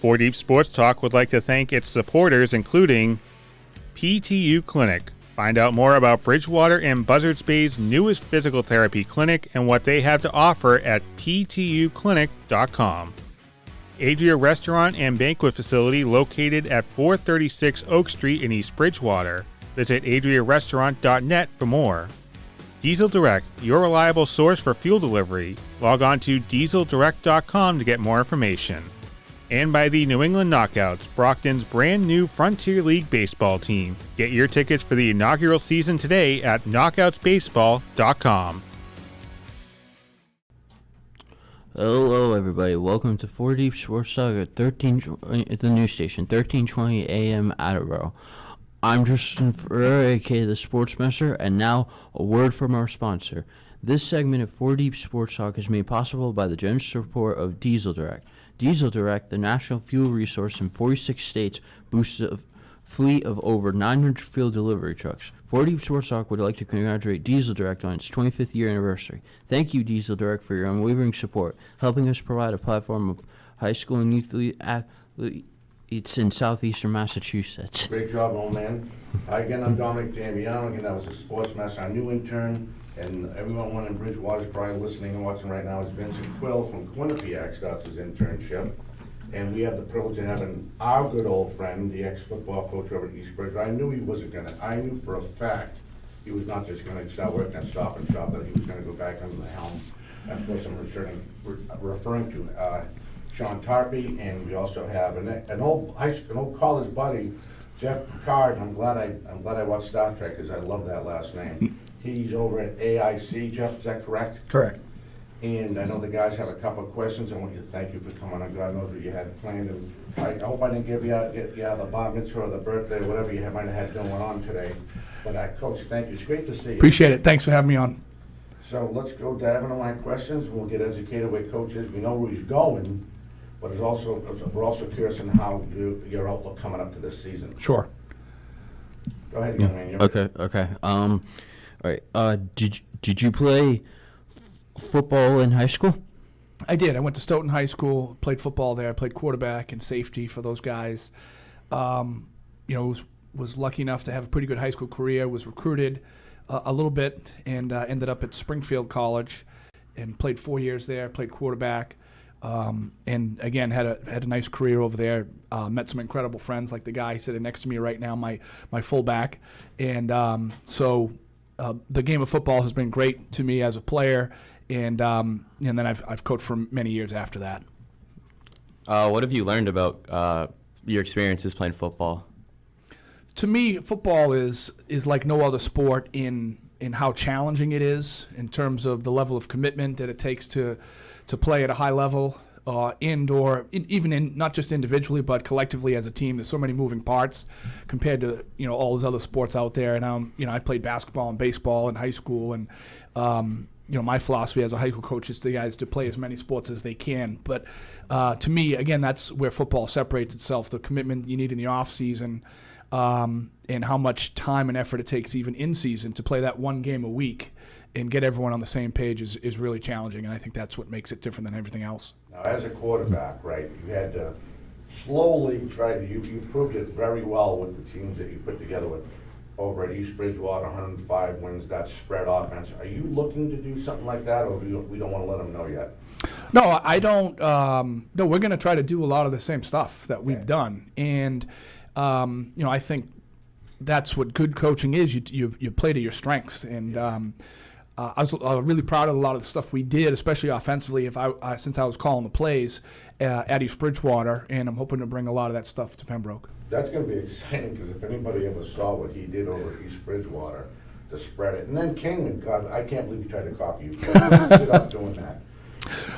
Four Deep Sports Talk would like to thank its supporters, including PTU Clinic. Find out more about Bridgewater and Buzzards Bay's newest physical therapy clinic and what they have to offer at ptuclinic.com. Adria Restaurant and Banquet Facility located at 436 Oak Street in East Bridgewater. Visit adriarestaurant.net for more. Diesel Direct, your reliable source for fuel delivery. Log on to dieseldirect.com to get more information. And by the New England Knockouts, Brockton's brand new Frontier League baseball team. Get your tickets for the inaugural season today at knockoutspaseball.com. Hello, everybody. Welcome to 4 Deep Sports Talk at the news station, 1320 AM Attleboro. I'm Justin Ferrer, aka the Sportsmaster, and now a word from our sponsor. This segment of 4 Deep Sports Talk is made possible by the generous support of Diesel Direct. Diesel Direct, the national fuel resource in 46 states, boosts a fleet of over 900 fuel delivery trucks. 4 Deep Sports Talk would like to congratulate Diesel Direct on its 25th year anniversary. Thank you, Diesel Direct, for your unwavering support, helping us provide a platform of high school and youth athletes in southeastern Massachusetts. Great job, old man. Again, I'm Dominic Dambiano. Again, that was a Sportsmaster, our new intern. And everyone in Bridgewater is probably listening and watching right now is Vincent Quill from Quinnipiac starts his internship. And we have the privilege of having our good old friend, the ex-football coach over at East Bridgewater. I knew he wasn't I knew for a fact he was not just gonna start working at Stop and Shop, that he was gonna go back under the helm. And of course, I'm referring to Shawn Tarpey, and we also have an old college buddy, Jeff Picard. I'm glad I watched Star Trek because I love that last name. He's over at AIC, Jeff, is that correct? Correct. And I know the guys have a couple of questions. I want you to thank you for coming on. God knows what you had planned. And I hope I didn't give you the bar mitzvah or the birthday or whatever you might have had going on today. But Coach, thank you. It's great to see you. Appreciate it. Thanks for having me on. So let's go dive into my questions. We'll get educated where Coach is. We know where he's going, but we're also curious on how your outlook coming up to this season. Sure. Go ahead, young man. Okay. All right. Did you play football in high school? I did. I went to Stoughton High School, played football there. I played quarterback and safety for those guys. Was lucky enough to have a pretty good high school career. Was recruited a little bit and ended up at Springfield College and played 4 years there. Played quarterback. And again, had a nice career over there. Met some incredible friends, like the guy sitting next to me right now, my fullback. And so the game of football has been great to me as a player, and then I've coached for many years after that. What have you learned about your experiences playing football? To me, football is like no other sport in how challenging it is in terms of the level of commitment that it takes to play at a high level, even in not just individually but collectively as a team. There's so many moving parts compared to all those other sports out there. And I played basketball and baseball in high school, and my philosophy as a high school coach is the guys to play as many sports as they can. But to me, again, that's where football separates itself: the commitment you need in the off season, and how much time and effort it takes even in season to play that one game a week and get everyone on the same page is really challenging, and I think that's what makes it different than everything else. Now, as a quarterback, right, you had to slowly try to, you proved it very well with the teams that you put together with over at East Bridgewater, 105 wins, that spread offense. Are you looking to do something like that, or we don't want to let them know yet? No, I don't. No, we're going to try to do a lot of the same stuff that we've done, and I think that's what good coaching is. You play to your strengths, and I was really proud of a lot of the stuff we did, especially offensively. Since I was calling the plays at East Bridgewater, and I'm hoping to bring a lot of that stuff to Pembroke. That's going to be exciting, because if anybody ever saw what he did over at East Bridgewater to spread it, and then Kingman, God, I can't believe he tried to copy you. Good up doing that.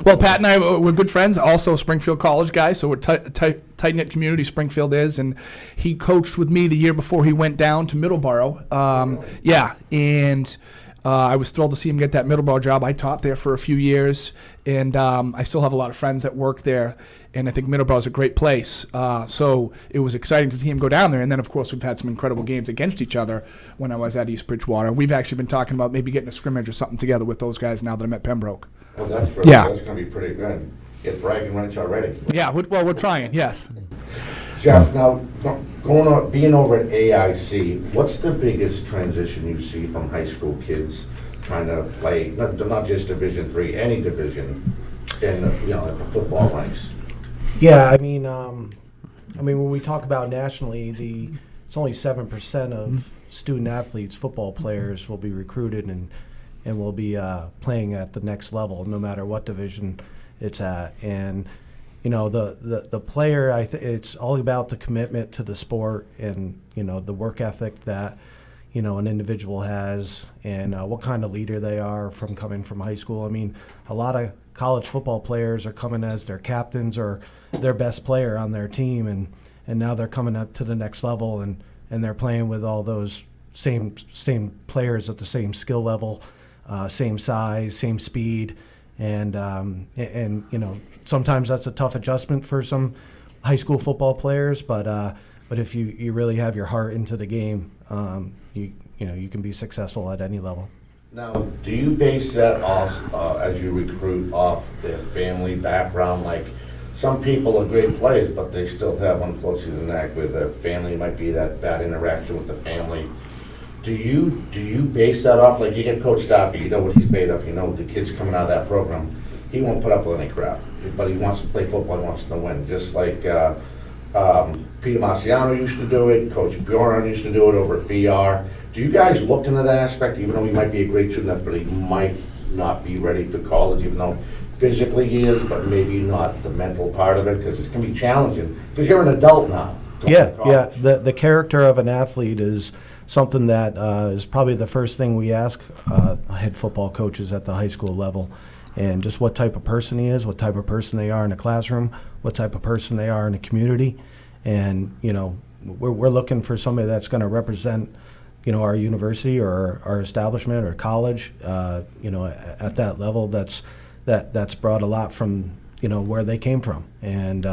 Well, Pat and I, we're good friends, also Springfield College guys, so we're tight-knit community, Springfield is, and he coached with me the year before he went down to Middleborough. Really? Yeah, and I was thrilled to see him get that Middleborough job. I taught there for a few years, and I still have a lot of friends that work there, and I think Middleborough is a great place. So it was exciting to see him go down there, and then, of course, we've had some incredible games against each other when I was at East Bridgewater. We've actually been talking about maybe getting a scrimmage or something together with those guys now that I'm at Pembroke. Well, that's going to be pretty good. get bragging rights already. Yeah, we're trying, yes. Jeff, now, being over at AIC, what's the biggest transition you see from high school kids trying to play, not just Division III, any division in, at the football ranks? Yeah, I mean, when we talk about nationally, it's only 7% of student athletes, football players, will be recruited and will be playing at the next level, no matter what division it's at. And the player, it's all about the commitment to the sport and the work ethic that an individual has, and what kind of leader they are coming from high school. I mean, a lot of college football players are coming as their captains or their best player on their team, and now they're coming up to the next level, and they're playing with all those same players at the same skill level, same size, same speed, and sometimes that's a tough adjustment for some high school football players, but if you really have your heart into the game, you can be successful at any level. Now, do you base that off, as you recruit, off their family background? Like, some people are great players, but they still have, unfortunately, the knack with their family. Might be that bad interaction with the family. Do you base that off? Like, you get Coach Tarpey, you know what he's made of. You know the kids coming out of that program. He won't put up with any crap, but he wants to play football. He wants to win, just like Peter Marciano used to do it. Coach Bjorn used to do it over at BR. Do you guys look into that aspect, even though he might be a great student, but he might not be ready for college, even though physically he is, but maybe not the mental part of it, because it can be challenging, because you're an adult now. Yeah. The character of an athlete is something that is probably the first thing we ask head football coaches at the high school level, and just what type of person he is, what type of person they are in the classroom, what type of person they are in the community. And we're looking for somebody that's going to represent our university or our establishment or college at that level that's brought a lot from where they came from. And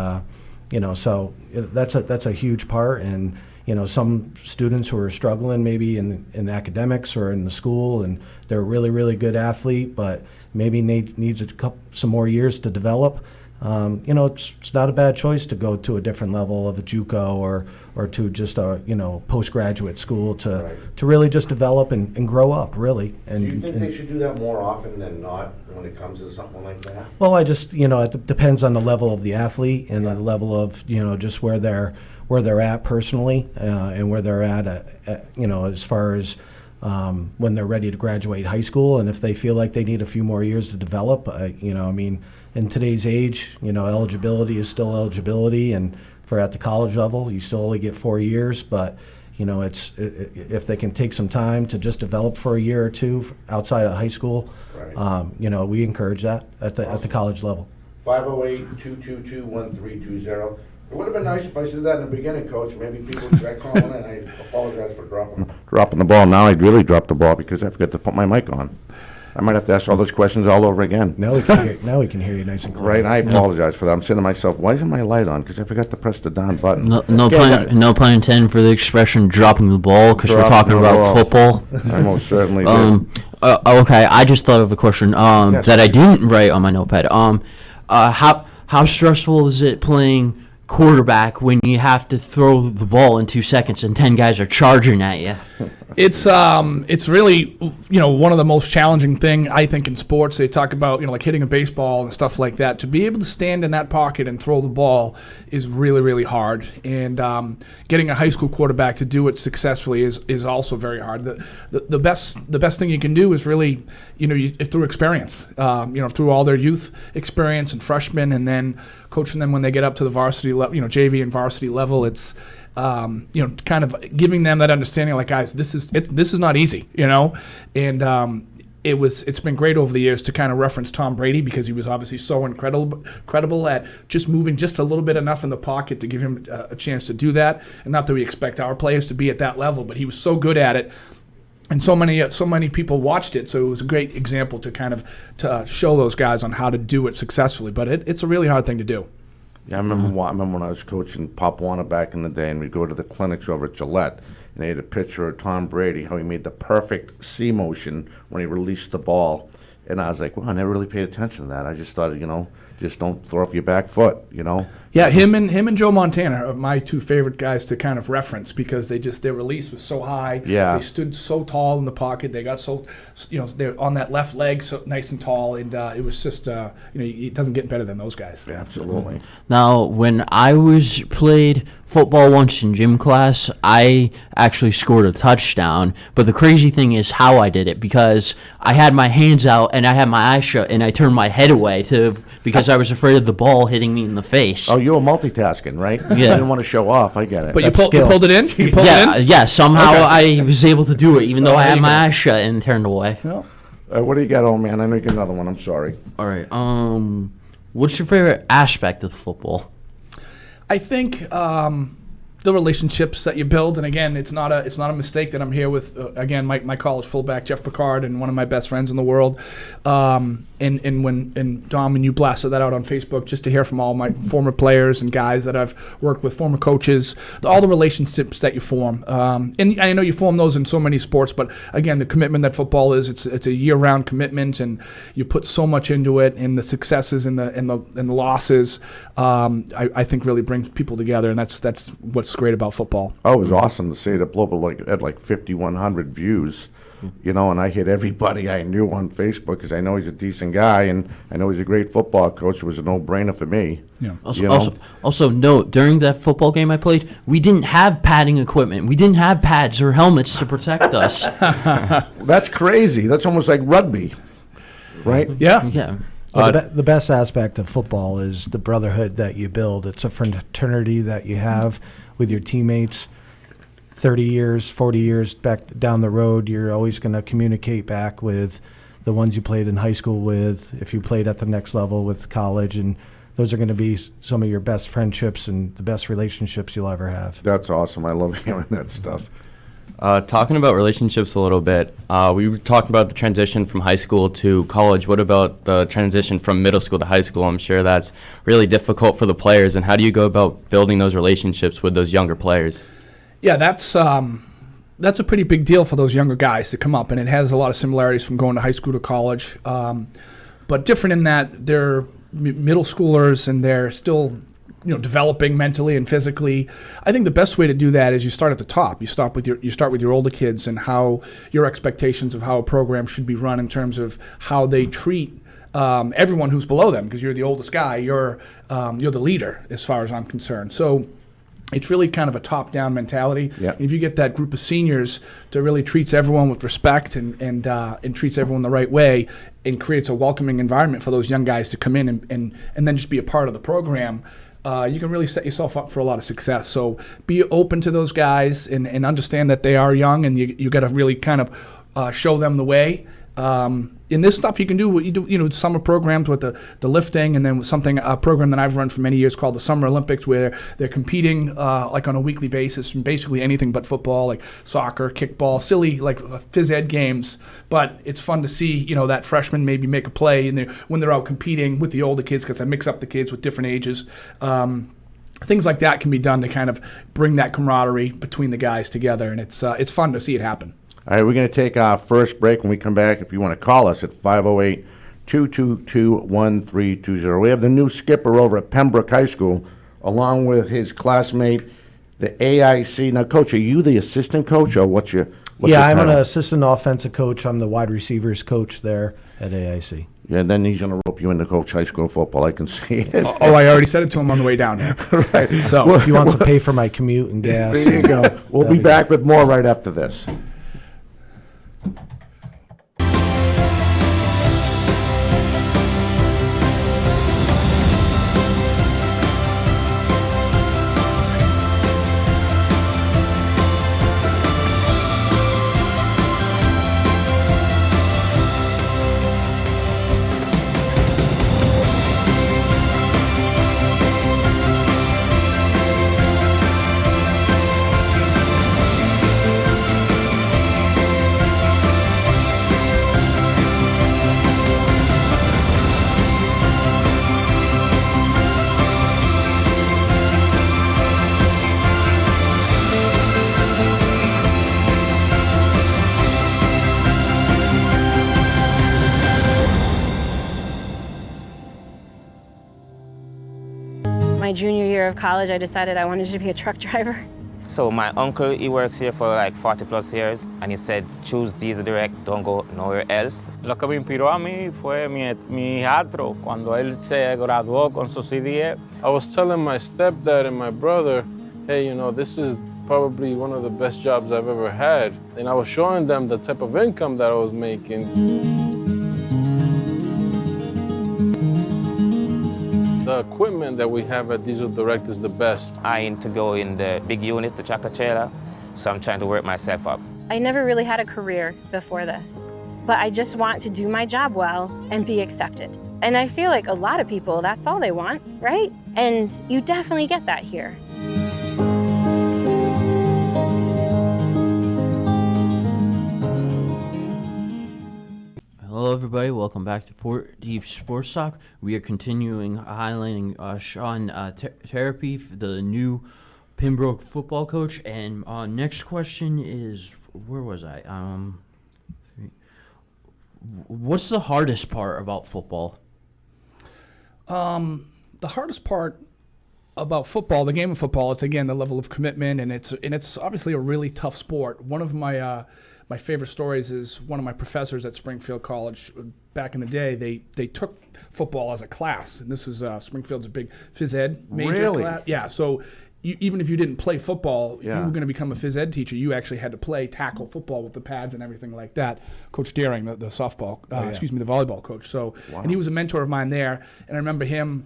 so that's a huge part. And some students who are struggling maybe in academics or in the school, and they're a really, really good athlete, but maybe needs some more years to develop. It's not a bad choice to go to a different level of a JUCO or to just a postgraduate school to really just develop and grow up, really. And do you think they should do that more often than not when it comes to something like that? Well, it depends on the level of the athlete and the level of just where they're at personally, and where they're at as far as when they're ready to graduate high school, and if they feel like they need a few more years to develop. In today's age, eligibility is still eligibility, and for at the college level, you still only get 4 years. But if they can take some time to just develop for a year or two outside of high school, right. We encourage that at the college level. 508-222-1320. It would have been nice if I said that in the beginning, Coach. Maybe people would try calling in. I apologize for dropping the ball. Now I'd really drop the ball because I forgot to put my mic on. I might have to ask all those questions all over again. Now we can hear you nice and clear. Right, I apologize for that. I'm saying to myself, why isn't my light on? Because I forgot to press the down button. No pun intended for the expression dropping the ball, because we're talking about football. I most certainly did. Okay, I just thought of a question that I didn't write on my notepad. How stressful is it playing quarterback when you have to throw the ball in 2 seconds and 10 guys are charging at you? It's really one of the most challenging thing I think in sports. They talk about like hitting a baseball and stuff like that. To be able to stand in that pocket and throw the ball is really, really hard. And getting a high school quarterback to do it successfully is also very hard. The best thing you can do is really through experience. Through all their youth experience and freshmen, and then coaching them when they get up to the varsity level, JV and varsity level. It's kind of giving them that understanding, like, guys, this is not easy, and it's been great over the years to kind of reference Tom Brady, because he was obviously so incredible at just moving just a little bit enough in the pocket to give him a chance to do that. And not that we expect our players to be at that level, but he was so good at it. And so many people watched it, so it was a great example to show those guys on how to do it successfully. But it's a really hard thing to do. Yeah, I remember when I was coaching Pop Warner back in the day, and we'd go to the clinics over at Gillette, and they had a picture of Tom Brady, how he made the perfect C motion when he released the ball. And I was like, well, I never really paid attention to that. I just thought, just don't throw off your back foot, Yeah, him and Joe Montana are my two favorite guys to kind of reference because their release was so high. Yeah. They stood so tall in the pocket. They got so, they're on that left leg so nice and tall, and it was just, it doesn't get better than those guys. Absolutely. Now, when I played football once in gym class, I actually scored a touchdown. But the crazy thing is how I did it, because I had my hands out and I had my eyes shut and I turned my head away because I was afraid of the ball hitting me in the face. Oh, you were multitasking, right? Yeah. I didn't want to show off. I get it. But you That's pulled it in? You pulled Yeah, it in? yeah. Somehow I was able to do it, even though I there had you my go. eyes shut and turned away. Well, What do you got, old man? I know you got another one. I'm sorry. All right. What's your favorite aspect of football? I think the relationships that you build, and again, it's not a mistake that I'm here with again my college fullback Jeff Picard and one of my best friends in the world. And Dom, and you blasted that out on Facebook just to hear from all my former players and guys that I've worked with, former coaches, all the relationships that you form. And I know you form those in so many sports, but again, the commitment that football is, it's a year-round commitment, and you put so much into it, and the successes and the losses, I think really brings people together, and that's what's great about football. Oh, it was awesome to see that blow up at 5,100 views. And I hit everybody I knew on Facebook because I know he's a decent guy and I know he's a great football coach. It was a no-brainer for me. Yeah. Also note, during that football game I played, we didn't have padding equipment. We didn't have pads or helmets to protect us. That's crazy. That's almost like rugby, right? Yeah. Yeah. Well, the best aspect of football is the brotherhood that you build. It's a fraternity that you have with your teammates. 30 years, 40 years back down the road, you're always going to communicate back with the ones you played in high school with, if you played at the next level with college, and those are going to be some of your best friendships and the best relationships you'll ever have. That's awesome. I love hearing that stuff. Talking about relationships a little bit, we were talking about the transition from high school to college. What about the transition from middle school to high school? I'm sure that's really difficult for the players. And how do you go about building those relationships with those younger players? Yeah, that's a pretty big deal for those younger guys to come up, and it has a lot of similarities from going to high school to college. But different in that they're middle schoolers and they're still, developing mentally and physically. I think the best way to do that is you start at the top. You start with your older kids and how your expectations of how a program should be run in terms of how they treat everyone who's below them, because you're the oldest guy. You're the leader as far as I'm concerned. So it's really kind of a top-down mentality. Yep. If you get that group of seniors to really treats everyone with respect and treats everyone the right way and creates a welcoming environment for those young guys to come in and then just be a part of the program, you can really set yourself up for a lot of success. So be open to those guys and understand that they are young, and you got to really kind of show them the way. In this stuff, you can do what you do, summer programs with the lifting, and then with a program that I've run for many years called the Summer Olympics, where they're competing like on a weekly basis in basically anything but football, like soccer, kickball, silly like phys ed games. But it's fun to see, that freshmen maybe make a play when they're out competing with the older kids, because I mix up the kids with different ages. Things like that can be done to kind of bring that camaraderie between the guys together, and it's fun to see it happen. All right, we're going to take our first break. When we come back, if you want to call us at 508-222-1320. We have the new skipper over at Pembroke High School, along with his classmate, the AIC. Now, Coach, are you the assistant coach, or what's your I'm an title? assistant offensive coach. I'm the wide receivers coach there at AIC. Yeah, then he's going to rope you into coach high school football. I can see it. Oh, I already said it to him on the way down here. Right. So If he wants to pay for my commute and gas. There you go. We'll be back with more right after this. my junior year of college, I decided I wanted to be a truck driver. So my uncle, he works here for like 40 plus years, and he said, choose Diesel Direct, don't go nowhere else. Lo que me inspiró a mí fue mi hijastro cuando él se graduó con su CDE. I was telling my stepdad and my brother, hey, you know, this is probably one of the best jobs I've ever had. And I was showing them the type of income that I was making. The equipment that we have at Diesel Direct is the best. I aim to go in the big unit, the tractor trailer, so I'm trying to work myself up. I never really had a career before this, but I just want to do my job well and be accepted. And I feel like a lot of people, that's all they want, right? And you definitely get that here. Hello, everybody. Welcome back to Fort Deep Sports Talk. We are continuing highlighting Shawn Tarpey, the new Pembroke football coach. And next question is, where was I? What's the hardest part about football? The hardest part about football, the game of football, it's again the level of commitment, and it's obviously a really tough sport. One of my my favorite stories is one of my professors at Springfield College back in the day. They took football as a class, and this was Springfield's a big phys ed major Really? class. Yeah, so even if you didn't play football, if you Yeah. were going to become a phys ed teacher, you actually had to play tackle football with the pads and everything like that. Coach Deering, the softball, the volleyball coach. So, Wow. and he was a mentor of mine there, and I remember him.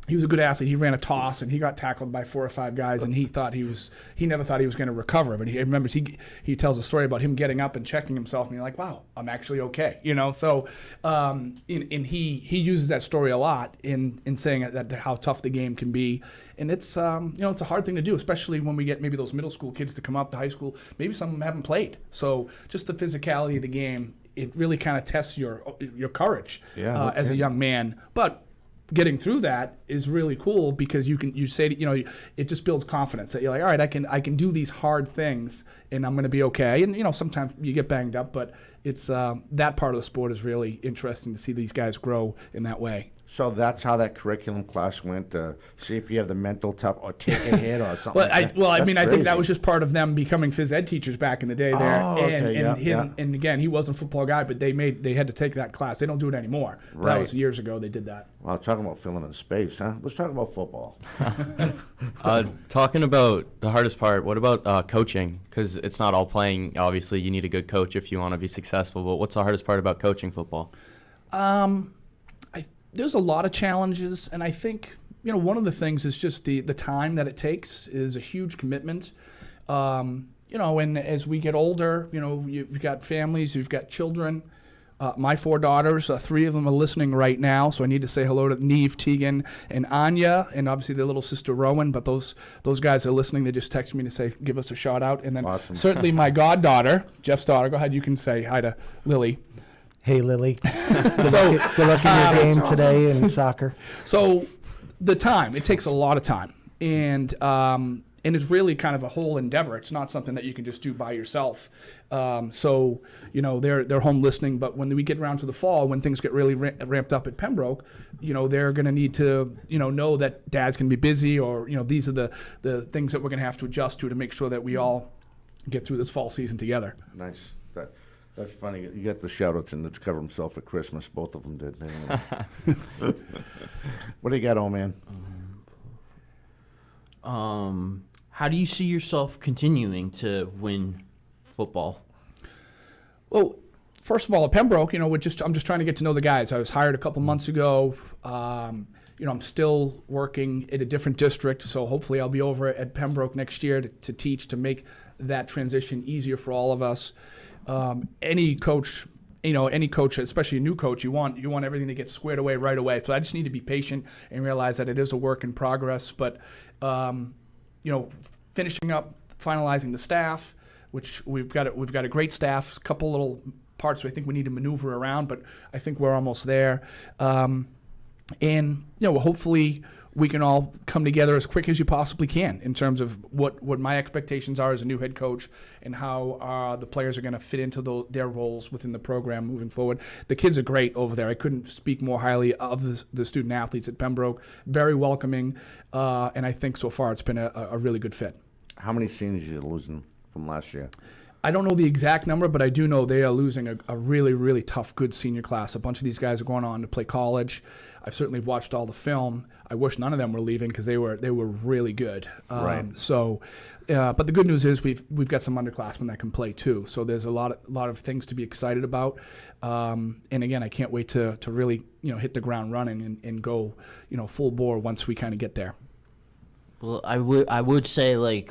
He was a good athlete. He ran a toss, and he got tackled by 4 or 5 guys, and he never thought he was going to recover. But he remembers he tells a story about him getting up and checking himself, and being like, "Wow, I'm actually okay." You know, so and he uses that story a lot in saying that how tough the game can be, and it's it's a hard thing to do, especially when we get maybe those middle school kids to come up to high school. Maybe some of them haven't played, so just the physicality of the game, it really kind of tests your courage as a young man, but getting through that is really cool because you say it just builds confidence that you're like, all right, I can do these hard things and I'm going to be okay. And sometimes you get banged up, but it's that part of the sport is really interesting to see these guys grow in that way. So that's how that curriculum class went, to see if you have the mental tough or take a hit or something Well, like that. I That's think that crazy. was just part of them becoming phys ed teachers back in the day there. Oh, okay, And again, he wasn't a football guy, but they had to take that class. They don't do it anymore. But that Right. was years ago they did that. Well, talking about filling in space, huh? Let's talk about football. Talking about the hardest part, what about coaching? Because it's not all playing. Obviously, you need a good coach if you want to be successful. But what's the hardest part about coaching football? There's a lot of challenges, and I think one of the things is just the time that it takes is a huge commitment. And as we get older, you've got families, you've got children. My 4 daughters, 3 of them are listening right now, so I need to say hello to Neve, Tegan, and Anya, and obviously their little sister Rowan. But those guys are listening. They just texted me to say give us a shout out, and then Awesome. certainly my goddaughter, Jeff's daughter. Go ahead, you can say hi to Lily. Hey, Lily. Good luck in your game today in soccer. So the time, it takes a lot of time. And it's really kind of a whole endeavor. It's not something that you can just do by yourself. So they're home listening, but when we get around to the fall, when things get really ramped up at Pembroke, they're going to need to, know that dad's going to be busy, or, these are the things that we're going to have to adjust to make sure that we all get through this fall season together. Nice. That's funny. You got the shout-outs and to cover himself at Christmas. Both of them did. What do you got, old man? How do you see yourself continuing to win football? Well, first of all, at Pembroke, I'm just trying to get to know the guys. I was hired a couple months ago. I'm still working at a different district, so hopefully I'll be over at Pembroke next year to teach, to make that transition easier for all of us. Any coach, especially a new coach, you want everything to get squared away right away. So I just need to be patient and realize that it is a work in progress. But finishing up, finalizing the staff, which we've got a great staff. A couple little parts I think we need to maneuver around, but I think we're almost there. And hopefully we can all come together as quick as you possibly can in terms of what my expectations are as a new head coach and how the players are going to fit into their roles within the program moving forward. The kids are great over there. I couldn't speak more highly of the student athletes at Pembroke. Very welcoming, and I think so far it's been a really good fit. How many seniors are you losing from last year? I don't know the exact number, but I do know they are losing a really, really tough, good senior class. A bunch of these guys are going on to play college. I've certainly watched all the film. I wish none of them were leaving because they were really good. Right. So, but the good news is we've got some underclassmen that can play too. So there's a lot of things to be excited about. And again, I can't wait to really hit the ground running and go full bore once we kind of get there. Well, I would say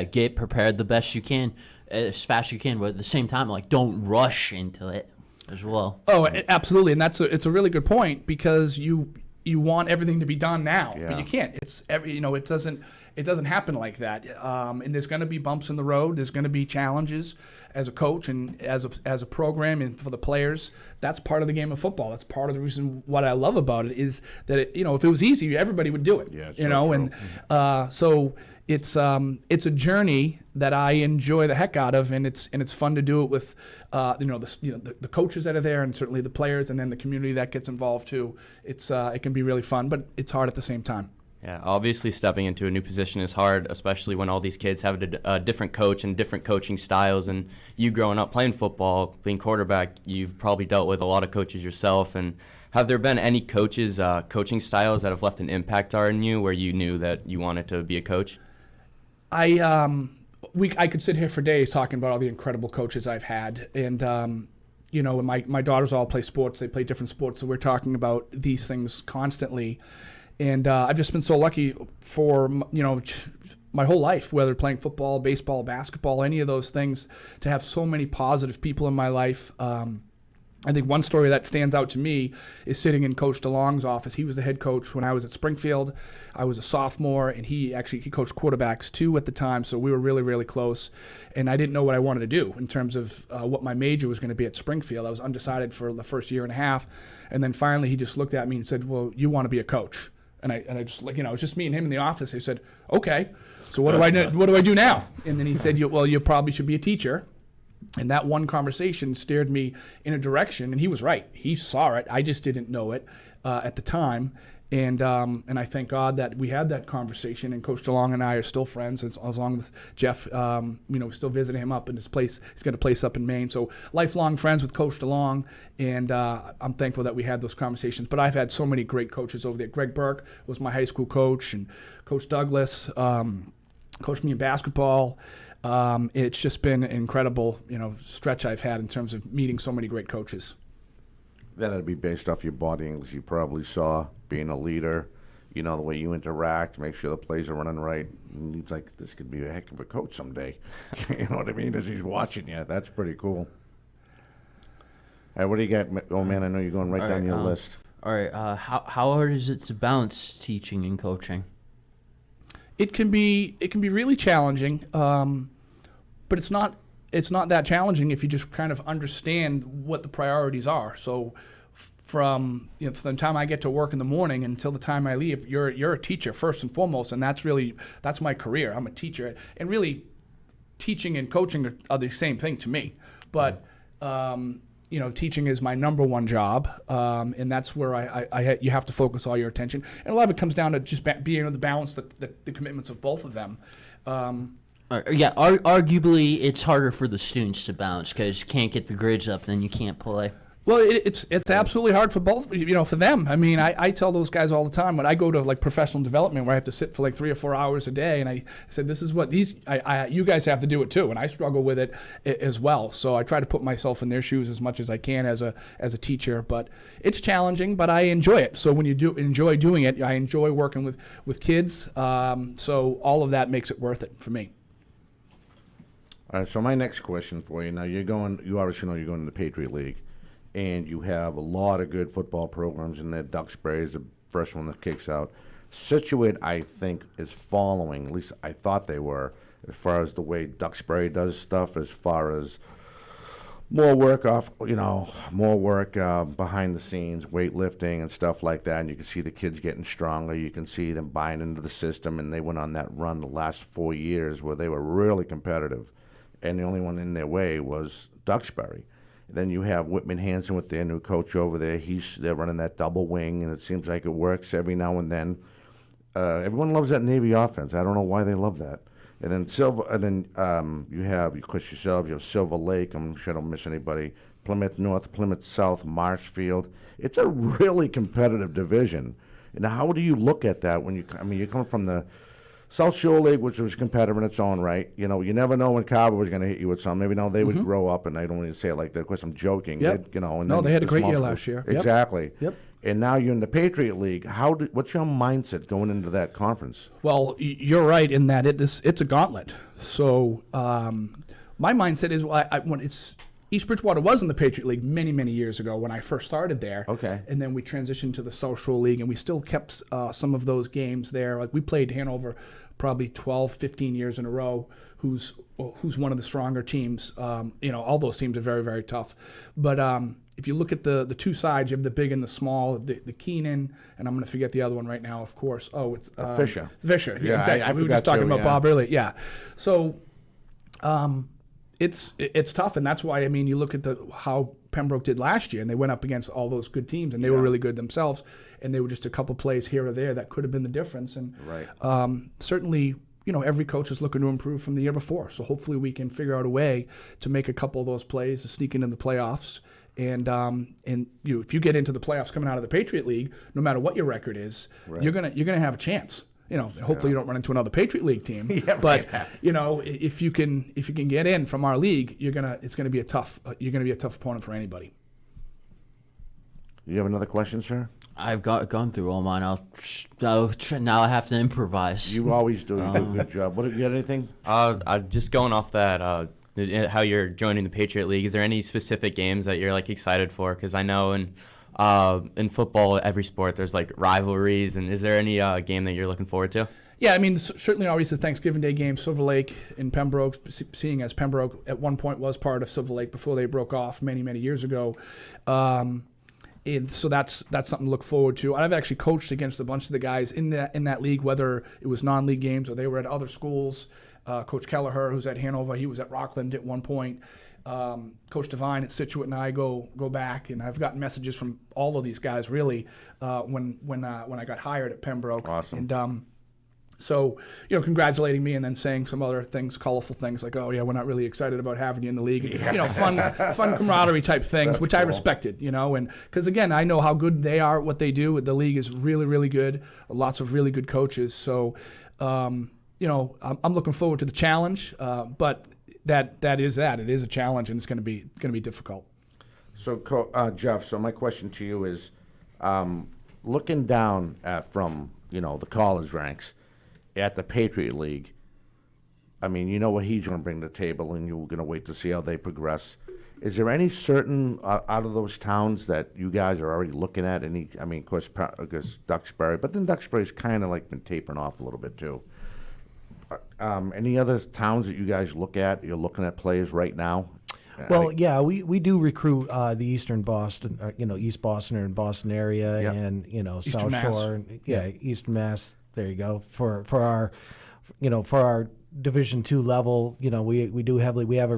get prepared the best you can, as fast as you can, but at the same time, don't rush into it as well. Oh, absolutely, and it's a really good point because you want everything to be done now, but you can't. It doesn't happen like that. And there's going to be bumps in the road. There's going to be challenges as a coach and as a program and for the players. That's part of the game of football. That's part of the reason what I love about it is that if it was easy, everybody would do it. Yeah, so it's a journey that I enjoy the heck out of, and it's fun to do it with the coaches that are there, and certainly the players, and then the community that gets involved too. It can be really fun, but it's hard at the same time. Yeah, obviously stepping into a new position is hard, especially when all these kids have a different coach and different coaching styles. And you growing up playing football, being quarterback, you've probably dealt with a lot of coaches yourself. And have there been any coaches, coaching styles that have left an impact on you where you knew that you wanted to be a coach? I could sit here for days talking about all the incredible coaches I've had, and my daughters all play sports. They play different sports, so we're talking about these things constantly. And I've just been so lucky for my whole life, whether playing football, baseball, basketball, any of those things, to have so many positive people in my life. I think one story that stands out to me is sitting in Coach DeLong's office. He was the head coach when I was at Springfield. I was a sophomore, and he coached quarterbacks too at the time, so we were really, really close. And I didn't know what I wanted to do in terms of what my major was going to be at Springfield. I was undecided for the first year and a half, and then finally he just looked at me and said, "Well, you want to be a coach." And I just it was just me and him in the office. He said, "Okay, so what do I do now?" And then he said, "Well, you probably should be a teacher." And that one conversation steered me in a direction, and he was right. He saw it. I just didn't know it at the time. And I thank God that we had that conversation, and Coach DeLong and I are still friends, as along with Jeff. Still visiting him up in his place. He's got a place up in Maine. So lifelong friends with Coach DeLong, and I'm thankful that we had those conversations. But I've had so many great coaches over there. Greg Burke was my high school coach, and Coach Douglas coached me in basketball. It's just been an incredible, stretch I've had in terms of meeting so many great coaches. That'd be based off your body English you probably saw, being a leader, the way you interact, make sure the plays are running right. And he's like, this could be a heck of a coach someday. You know what I mean? As he's watching you. That's pretty cool. All right, what do you got? Oh, man, I know you're going right down your list. All right, how hard is it to balance teaching and coaching? It can be really challenging, but it's not that challenging if you just kind of understand what the priorities are. So from the time I get to work in the morning until the time I leave, you're a teacher first and foremost, and that's my career. I'm a teacher, and really teaching and coaching are the same thing to me. But teaching is my number one job, and that's where you have to focus all your attention. And a lot of it comes down to just being able to balance the commitments of both of them. Arguably, it's harder for the students to balance because you can't get the grades up, then you can't play. Well, it's absolutely hard for both, for them. I mean, I tell those guys all the time when I go to professional development where I have to sit for 3 or 4 hours a day, and I said, this is what you guys have to do it too, and I struggle with it as well. So I try to put myself in their shoes as much as I can as a teacher, but it's challenging, but I enjoy it. So when you do enjoy doing it, I enjoy working with kids. So all of that makes it worth it for me. All right. So my next question for you now, you obviously know you're going to the Patriot League. And you have a lot of good football programs in there. Duxbury is the first one that kicks out. Scituate, I think, is following. At least I thought they were, as far as the way Duxbury does stuff, as far as more work behind the scenes, weightlifting and stuff like that. And you can see the kids getting stronger. You can see them buying into the system. And they went on that run the last 4 years where they were really competitive. And the only one in their way was Duxbury. Then you have Whitman Hanson with their new coach over there. They're running that double wing, and it seems like it works every now and then. Everyone loves that Navy offense. I don't know why they love that. And then you have, of course, yourself. You have Silver Lake. I'm sure I don't miss anybody. Plymouth North, Plymouth South, Marshfield. It's a really competitive division. And how do you look at that when you come from the South Shore League, which was competitive in its own right. You know, you never know when Carver was going to hit you with something. Maybe now they would grow up, and I don't want to say it like that. Of course, I'm joking. Yep. And they had a great year last year. Yep. Exactly. Yep. And now you're in the Patriot League. What's your mindset going into that conference? Well, you're right in that it's a gauntlet. So my mindset is when East Bridgewater was in the Patriot League many, many years ago when I first started there. Okay. And then we transitioned to the South Shore League, and we still kept some of those games there. Like we played Hanover probably 12, 15 years in a row, who's one of the stronger teams. All those teams are very, very tough. But if you look at the two sides, you have the big and the small, the Keenan, and I'm going to forget the other one right now, of course. Oh, it's Fisher. Fisher, Yeah, exactly. I We were just talking about yeah. Bob earlier. Yeah. So it's tough, and that's why, you look at how Pembroke did last year, and they went up against all those good teams, and they were really good themselves, and they were just a couple plays here or there that could have been the difference. And right. Certainly, every coach is looking to improve from the year before, so hopefully we can figure out a way to make a couple of those plays to sneak into the playoffs. And if you get into the playoffs coming out of the Patriot League, no matter what your record is, right. you're gonna have a chance. Hopefully you don't run into another Patriot League team. Yeah, but right. if you can get in from our league, it's gonna be a tough opponent for anybody. You have another question, sir? I've gone through all mine. Now I have to improvise. You always do. You do a good job. What, you got anything? Just going off that, how you're joining the Patriot League. Is there any specific games that you're excited for? Because I know in football, every sport, there's rivalries. And is there any game that you're looking forward to? Yeah, certainly always the Thanksgiving Day game, Silver Lake in Pembroke, seeing as Pembroke at one point was part of Silver Lake before they broke off many, many years ago. And so that's something to look forward to. I've actually coached against a bunch of the guys in that league, whether it was non-league games or they were at other schools. Coach Kelleher, who's at Hanover, he was at Rockland at one point. Coach Devine at Scituate and I go back, and I've gotten messages from all of these guys really when I got hired at Pembroke. Awesome. And so congratulating me and then saying some other things, colorful things like, oh yeah, we're not really excited about having you in the league. Fun camaraderie type things, That's which cool. I respected. And because again, I know how good they are at what they do. The league is really, really good. Lots of really good coaches. So I'm looking forward to the challenge. But that is that. It is a challenge, and it's going to be difficult. So, Jeff, so my question to you is, looking down from the college ranks at the Patriot League, what he's going to bring to the table, and you're going to wait to see how they progress. Is there any certain out of those towns that you guys are already looking at? Of course, Duxbury, but then Duxbury's kind of been tapering off a little bit too. Any other towns that you guys look at? You're looking at players right now? Well, yeah, we do recruit the Eastern Boston, East Boston and Boston area, Yep. and Eastern South Mass. Shore, Eastern Mass. There you go. For our Division II level, we do heavily. We have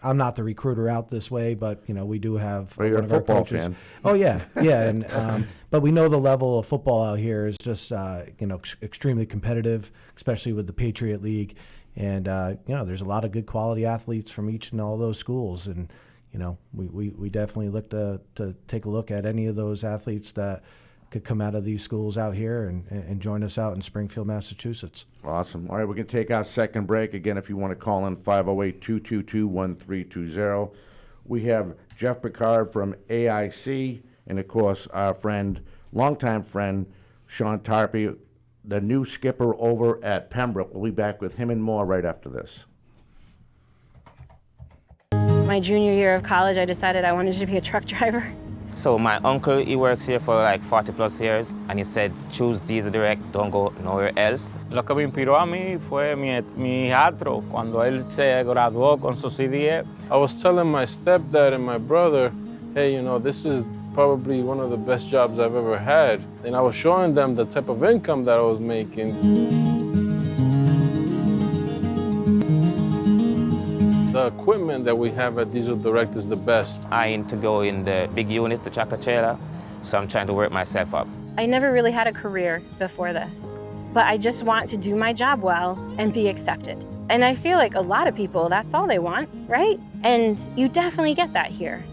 I'm not the recruiter out this way, but we do have Well, you're one a of our football coaches. fan. Oh yeah, and but we know the level of football out here is just extremely competitive, especially with the Patriot League. And there's a lot of good quality athletes from each and all those schools, and we definitely look to take a look at any of those athletes that could come out of these schools out here and join us out in Springfield, Massachusetts. Awesome. All right, we're going to take our second break. Again, if you want to call in, 508-222-1320. We have Jeff Picard from AIC, and of course, our longtime friend, Shawn Tarpey, the new skipper over at Pembroke. We'll be back with him and more right after this. My junior year of college, I decided I wanted to be a truck driver. So my uncle, he works here for like 40 plus years, and he said, choose Diesel Direct, don't go nowhere else. Lo que me inspiró a mí fue mi hijastro cuando él se graduó con su CDE. I was telling my stepdad and my brother, hey, you know, this is probably one of the best jobs I've ever had. And I was showing them the type of income that I was making. The equipment that we have at Diesel Direct is the best. I aim to go in the big unit, the tractor trailer, so I'm trying to work myself up. I never really had a career before this, but I just want to do my job well and be accepted. And I feel like a lot of people, that's all they want, right? And you definitely get that here.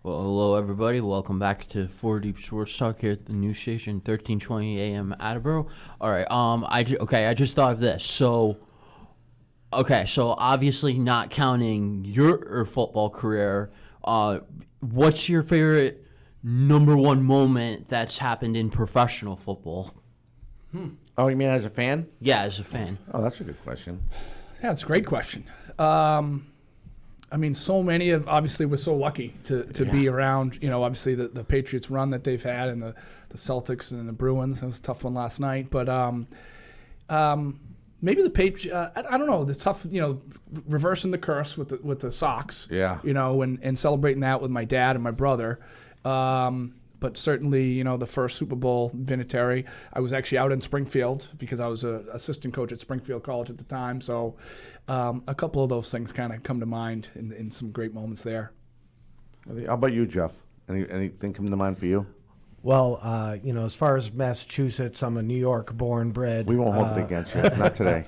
Well, hello everybody. Welcome back to 4 Deep Sports Talk here at the news station, 1320 AM Attleboro. All right. I just thought of this. So obviously not counting your football career, what's your favorite number one moment that's happened in professional football? Oh, you mean as a fan? Yeah, as a fan. Oh, that's a good question. Yeah, it's a great question. I mean, so many of, obviously, we're so lucky to be around, you know, obviously the Patriots run that they've had and the Celtics and the Bruins. That was a tough one last night. But maybe the Patriots, I don't know, the tough, you know, reversing the curse with the Sox. Yeah. You know, and celebrating that with my dad and my brother. But certainly, you know, the first Super Bowl vintage. I was actually out in Springfield because I was an assistant coach at Springfield College at the time. So a couple of those things kind of come to mind in some great moments there. How about you, Jeff? Anything come to mind for you? Well, you know, as far as Massachusetts, I'm a New York born bred. We won't hold it against you. Not today.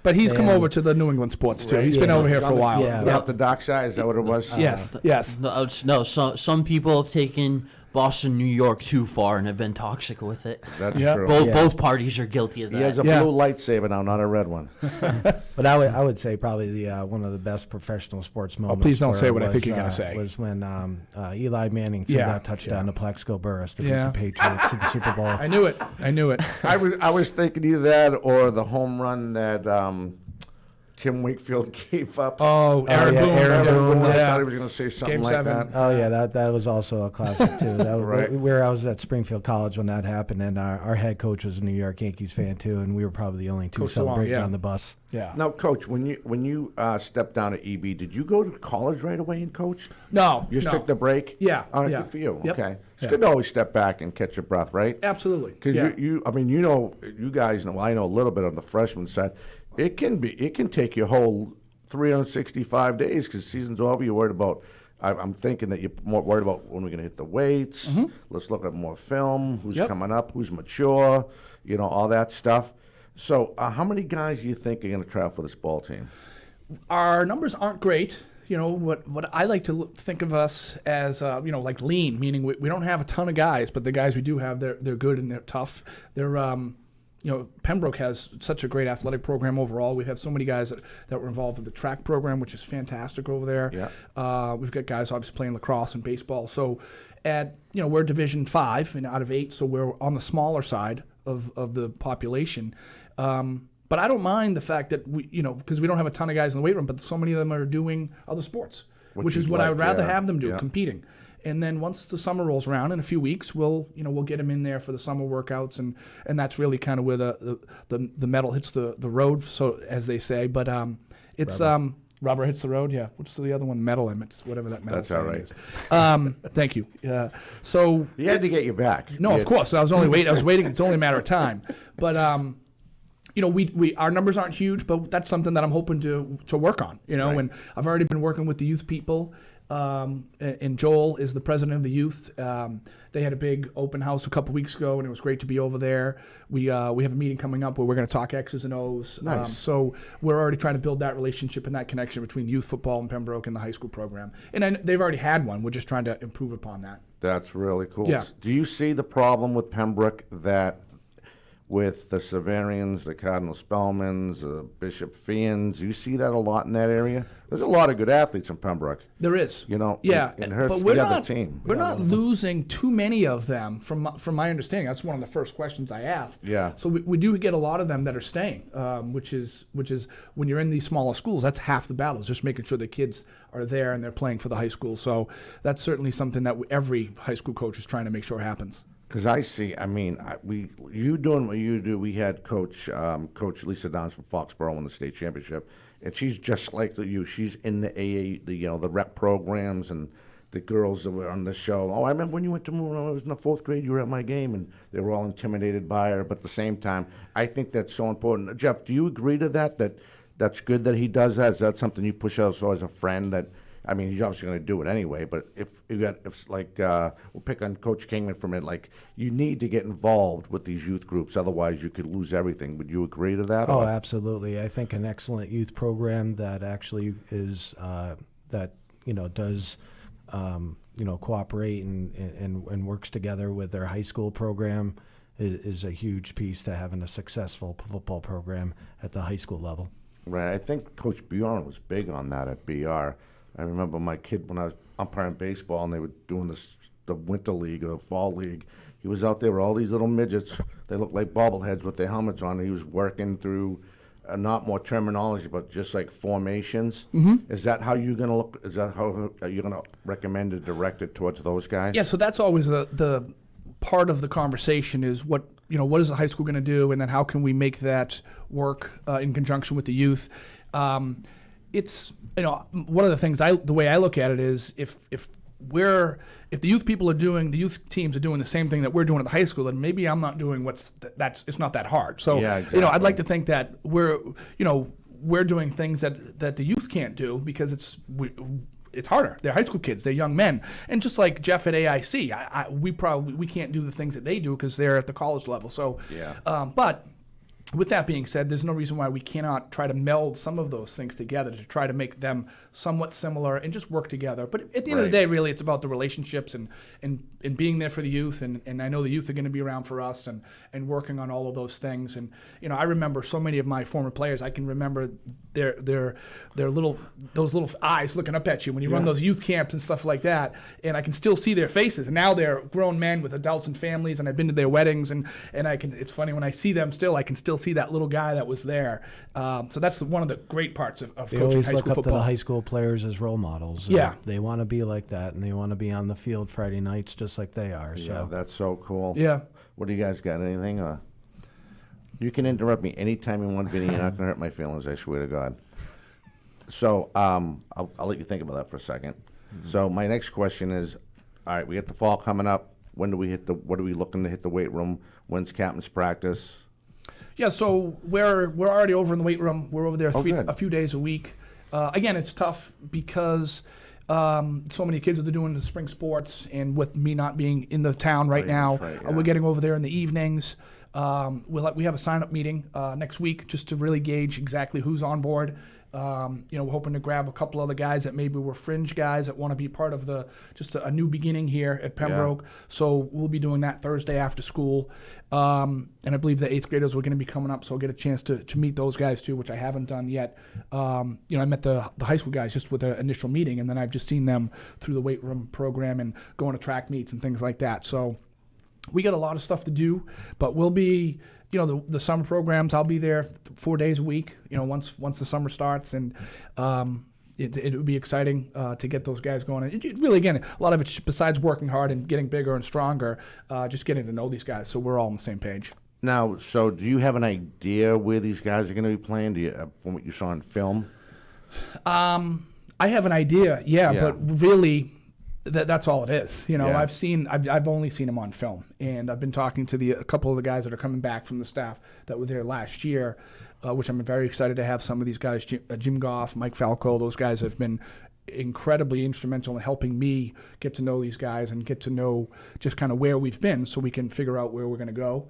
But he's come over to the New England sports, too. Right. He's been over here for a while. Yeah. Off the dock side, is that what it was? Yes. No, some people have taken Boston, New York too far and have been toxic with it. That's Yeah. true. Both parties are guilty of that. He has a Yeah. blue lightsaber now, not a red one. But I would say probably the one of the best professional sports moments. please don't where say it what I think you're gonna was, say. Was when Eli Manning threw Yeah. that touchdown to Plexico Burress to beat Yeah. the Patriots in the Super Bowl. I knew it. I was thinking either that or the home run that Tim Wakefield gave up. Oh, Aaron yeah, Boone. Aaron Boone. I Yeah. thought he was going to say something Game like 7. that. Oh yeah, that was also a classic too. That was Right. where I was at Springfield College when that happened, and our head coach was a New York Yankees fan too, and we were probably the only two Coach Salon, celebrating yeah. on the bus. Yeah. Now, Coach, when you stepped down at EB, did you go to college right away and coach? No. You just no. took the break? Yeah, All right, yeah. good for you. Yep. Okay. It's Yeah. good to always step back and catch your breath, right? Absolutely. Because Yeah. you know, you guys know, I know a little bit of the freshman side. It can take your whole 365 days because season's over. You're worried about. I'm thinking that you're more worried about when we're going to hit the weights. Let's look at more film. Who's Yep. coming up? Who's mature? You know, all that stuff. So, how many guys do you think are going to try out for this ball team? Our numbers aren't great. You know, what I like to think of us as, you know, like lean, meaning we don't have a ton of guys, but the guys we do have, they're good and they're tough. They're, you know, Pembroke has such a great athletic program overall. We have so many guys that were involved in the track program, which is fantastic over there. Yeah. We've got guys obviously playing lacrosse and baseball. So, we're Division 5 and out of 8, so we're on the smaller side of the population. But I don't mind the fact that because we don't have a ton of guys in the weight room, but so many of them are doing other sports, which is what I would rather have them do, competing. And then once the summer rolls around in a few weeks, we'll get them in there for the summer workouts, and that's really kind of where the metal hits the road, so as they say. But it's Rubber hits the road. Yeah. What's the other one? Metal limits. Whatever that metal. That's all saying right. is. Thank you. So He had to get you back. No, of course. I was waiting. It's only a matter of time. But we our numbers aren't huge, but that's something that I'm hoping to work on. Right. And I've already been working with the youth people. And Joel is the president of the youth. They had a big open house a couple weeks ago, and it was great to be over there. We have a meeting coming up where we're going to talk X's and O's. Nice. So we're already trying to build that relationship and that connection between youth football and Pembroke and the high school program. And they've already had one. We're just trying to improve upon that. That's really cool. Yeah. Do you see the problem with Pembroke that with the Severians, the Cardinal Spellmans, the Bishop Fians, you see that a lot in that area? There's a lot of good athletes in Pembroke. There is. Yeah, it hurts but we're the other not, team. We're not losing too many of them from my understanding. That's one of the first questions I asked. Yeah. So we do get a lot of them that are staying, which is when you're in these smaller schools, that's half the battle, is just making sure the kids are there and they're playing for the high school. So that's certainly something that every high school coach is trying to make sure happens. Because I see, you doing what you do. We had Coach Lisa Downs from Foxborough win the state championship, and she's just like you. She's in the AA, the rec programs, and the girls that were on the show. Oh, I remember when you went to when I was in the 4th grade, you were at my game, and they were all intimidated by her. But at the same time, I think that's so important. Jeff, do you agree to that? That's good that he does that. Is that something you push out as a friend that? I mean, he's obviously going to do it anyway, but we'll pick on Coach Kingman from it, like, you need to get involved with these youth groups, otherwise you could lose everything. Would you agree to that? Oh, absolutely. I think an excellent youth program that actually is, does, cooperate and works together with their high school program is a huge piece to having a successful football program at the high school level. Right. I think Coach Bjorn was big on that at BR. I remember my kid when I was umpiring baseball and they were doing the winter league or fall league. He was out there with all these little midgets. They looked like bobbleheads with their helmets on. He was working through not more terminology, but just like formations. Mm-hmm. Is that how you're going to look? Is that how you're going to recommend it, direct it towards those guys? Yeah. So that's always the part of the conversation is what is the high school going to do, and then how can we make that work in conjunction with the youth. It's one of the things the way I look at it is if the youth teams are doing the same thing that we're doing at the high school, then maybe I'm not doing it's not that hard. So yeah, exactly. I'd like to think that we're doing things that the youth can't do because it's harder. They're high school kids. They're young men, and just like Jeff at AIC, we can't do the things that they do because they're at the college level. So yeah. But with that being said, there's no reason why we cannot try to meld some of those things together to try to make them somewhat similar and just work together. But at the end of the day, really, it's about the relationships and being there for the youth. And I know the youth are going to be around for us and working on all of those things. And I remember so many of my former players. I can remember their little eyes looking up at you when you run those youth camps and stuff like that. And I can still see their faces. And now they're grown men with adults and families. And I've been to their weddings. And it's funny when I see them still. I can still see that little guy that was there. So that's one of the great parts of coaching high school football. They always look up to the high school players as role models. Yeah. They want to be like that, and they want to be on the field Friday nights just like they are. Yeah, So that's so cool. Yeah. What do you guys got? Anything? You can interrupt me anytime you want, Vinny. You're not going to hurt my feelings, I swear to God. So I'll let you think about that for a second. Mm-hmm. So my next question is, all right, we got the fall coming up. What are we looking to hit the weight room? When's captain's practice? Yeah, so we're already over in the weight room. We're over there good. a few days a week. Again, it's tough because so many kids are doing the spring sports, and with me not being in the town right now, we're getting over there in the evenings. We have a sign-up meeting next week just to really gauge exactly who's on board. We're hoping to grab a couple other guys that maybe were fringe guys that want to be part of just a new beginning here at Pembroke. Yeah. So we'll be doing that Thursday after school. And I believe the 8th graders were going to be coming up, so I'll get a chance to meet those guys too, which I haven't done yet. I met the high school guys just with an initial meeting, and then I've just seen them through the weight room program and going to track meets and things like that. So we got a lot of stuff to do, but we'll be... the summer programs, I'll be there 4 days a week, once the summer starts. And it would be exciting to get those guys going. And it really, again, a lot of it's besides working hard and getting bigger and stronger, just getting to know these guys so we're all on the same page. Now, so do you have an idea where these guys are going to be playing? Do you, from what you saw in film? I have an idea, yeah. But really, that's all it is. You know, Yeah. I've only seen him on film, and I've been talking to a couple of the guys that are coming back from the staff that were there last year, which I'm very excited to have some of these guys, Jim Goff, Mike Falco. Those guys have been incredibly instrumental in helping me get to know these guys and get to know just kind of where we've been, so we can figure out where we're going to go.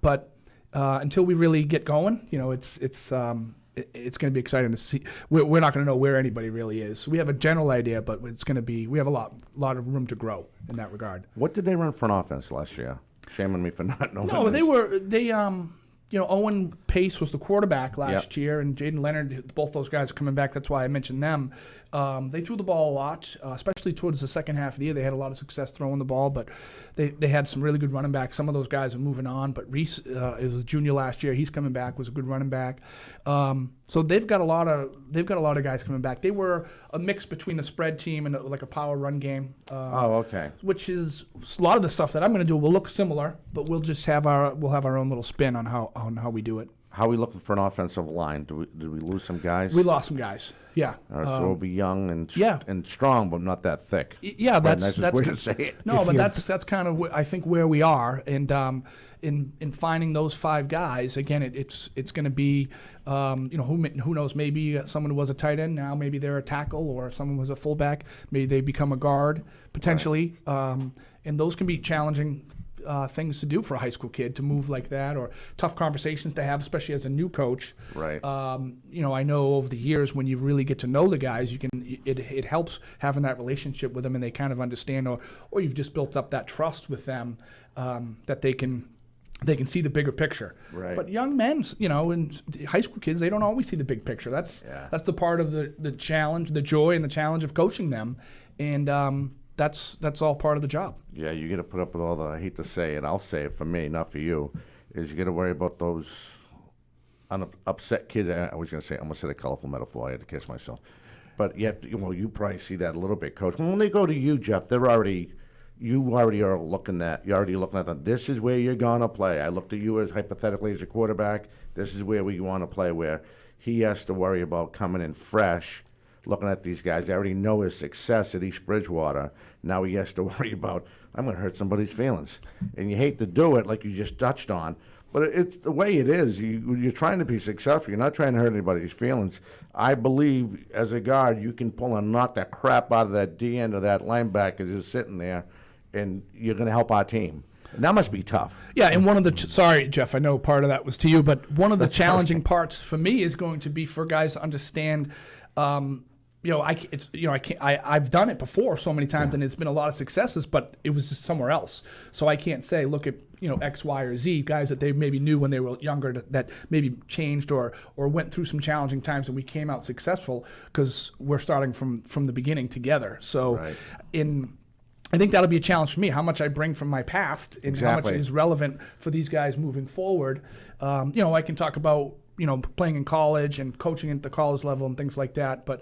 But until we really get going, you know, it's going to be exciting to see. We're not going to know where anybody really is. We have a general idea, but it's going to be. We have a lot of room to grow in that regard. What did they run for an offense last year? Shame on me for not knowing. No, this. You know, Owen Pace was the quarterback last year, and Jaden Leonard, both those guys are coming back. That's why I mentioned them. They threw the ball a lot, especially towards the second half of the year. They had a lot of success throwing the ball, but they had some really good running backs. Some of those guys are moving on, but Reese, it was junior last year. He's coming back, was a good running back. So they've got a lot of guys coming back. They were a mix between a spread team and like a power run game. Okay. Which is a lot of the stuff that I'm going to do will look similar, but we'll just have our own little spin on how we do it. How are we looking for an offensive line? Did we lose some guys? We lost some guys. Yeah. So we'll be young and yeah. and strong, but not that thick. Yeah, that's way to say it. No, but that's kind of I think where we are, and in finding those 5 guys again, it's going to be who knows, maybe someone who was a tight end now maybe they're a tackle, or if someone was a fullback maybe they become a guard potentially, right. And those can be challenging things to do for a high school kid to move like that, or tough conversations to have, especially as a new coach. Right. I know over the years when you really get to know the guys, it helps having that relationship with them, and they kind of understand, or you've just built up that trust with them, that they can see the bigger picture. Right. But young men, and high school kids, they don't always see the big picture. That's the part of the challenge, the joy, and the challenge of coaching them, and that's all part of the job. Yeah, you got to put up with all the, I hate to say it, I'll say it for me, not for you, is you got to worry about those upset kids. I was going to say, I almost said a colorful metaphor. I had to catch myself. But you have to, you probably see that a little bit, Coach. When they go to you, Jeff, you already are looking at, them. This is where you're going to play. I looked at you as hypothetically as a quarterback. This is where we want to play, where he has to worry about coming in fresh, looking at these guys. They already know his success at East Bridgewater. Now he has to worry about, I'm going to hurt somebody's feelings. And you hate to do it like you just touched on, but it's the way it is. You're trying to be successful. You're not trying to hurt anybody's feelings. I believe as a guard, you can pull and knock the crap out of that D end or that linebacker just sitting there, and you're going to help our team. And that must be tough. Yeah, and one of the sorry, Jeff, I know part of that was to you, but one of the challenging parts for me is going to be for guys to understand. I've done it before so many times, and it's been a lot of successes, but it was just somewhere else. So I can't say, look at X, Y, or Z guys that they maybe knew when they were younger that maybe changed or went through some challenging times, and we came out successful because we're starting from the beginning together. So right. I think that'll be a challenge for me, how much I bring from my past and how much is relevant for these guys moving forward. I can talk about playing in college and coaching at the college level and things like that, but